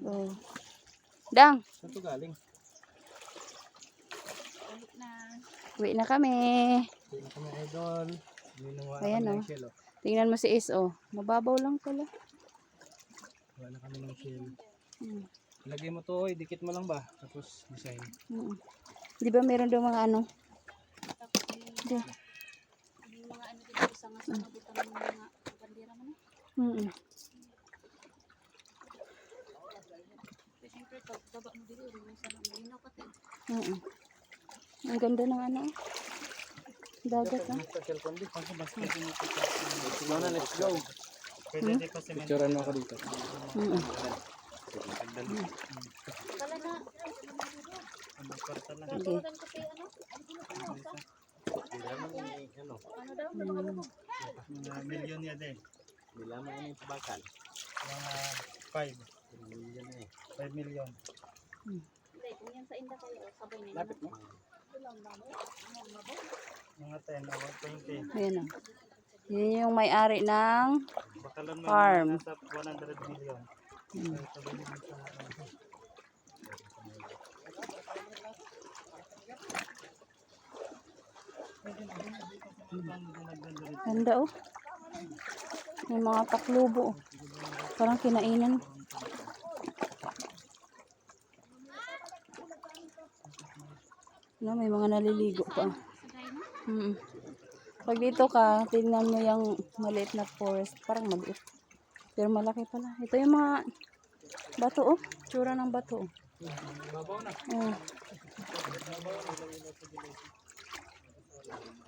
Oh. Dang. Saan ito galing? Uwi na kami. Uwi na kami, idol. Minuha Ayan, kami oh. ng shell, oh. Tingnan mo si Is, oh. Mababaw lang pala. Wala na kami ng shell. Hmm. Lagay mo to, dikit mo lang ba? Tapos design. Di ba meron daw mga ano? Di. Yung mga ano dito, sanga-sanga dito ng mga bandera mo na. Siyempre, pag baba mo dito, sana malinaw ka tayo. Ang ganda ng ano. Dagat, ah. Muna, let's go. Picturean mo ako dito. Kala na, Okay. kasi ano? Ano daw? Mga milyon yan eh. Bila mo yung bakal. Mga 5 million. Hindi, kung yan sa inda kayo, sabay nila. Lapit mo. Mga 10 o 20. Ayan, oh. Yun yung may-ari ng Bakalan mo farm. nasa 100 million. Sabay naman sa Ganda, oh. May mga paklubo, oh. Parang kinainan. No, may mga naliligo pa. Pag dito ka, tingnan mo yung maliit na forest. Parang maliit. Pero malaki pala. Ito yung mga bato, oh. Tsura ng bato, oh. Oh.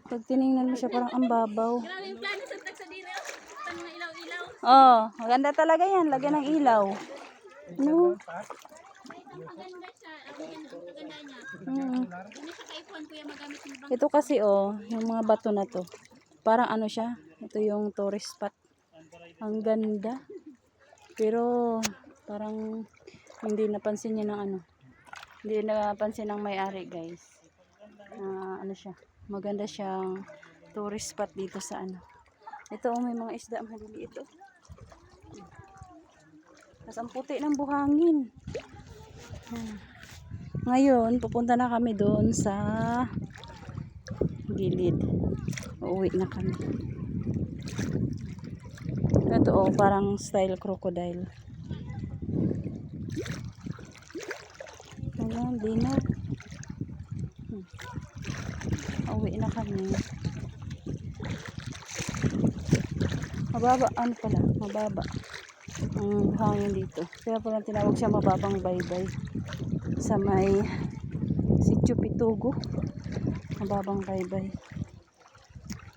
Pag tinignan mo siya, parang ang babaw. Grabe yung plano sa tag sa dito. Pang mga ilaw-ilaw. Oh, maganda talaga yan. Lagyan ng ilaw. No? Maganda siya. Ang ganda niya. Mm. Hindi siya kaipuan kuya magamit yung bang. Ito kasi, oh, yung mga bato na to. Parang ano siya. Ito yung tourist spot. Ang ganda. Pero, parang hindi napansin niya ng ano. Hindi napansin ng may-ari, guys. Ano siya. Maganda siyang tourist spot dito sa ano. Ito, oh, may mga isda maliliit, oh. Tapos ang puti ng buhangin. Ngayon, pupunta na kami doon sa gilid. Uuwi na kami. Ito, oh, parang style crocodile. Ayan, dinner. Uwi na kami. Mababa, ano pala? Mababa. Ang hangin dito. Kaya pala tinawag siya mababang baybay. Sa may Sitio Pitugo. Mababang baybay.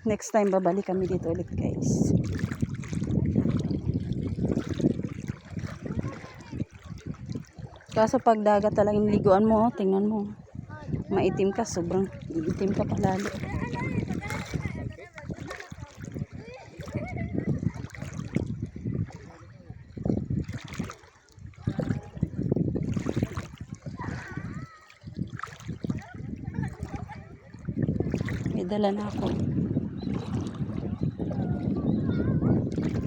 Next time babalik kami dito ulit, guys. Kaso pag dagat talagang liguan mo, tingnan mo. Maitim ka, sobrang itim ka palalo. May dala na ako.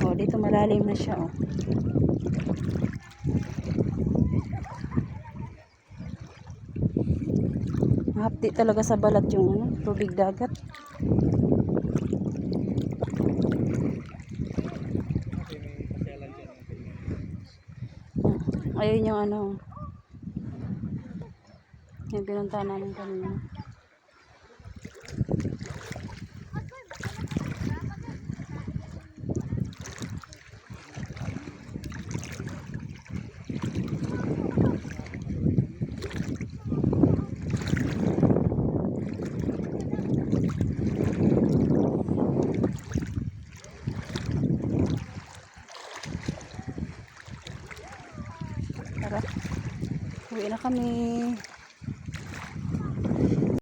Oh, dito malalim na siya, oh. Hapdi talaga sa balat yung ano, tubig dagat. Ayun yung ano, yung pinuntahan namin kanina. Tara, uwi na kami.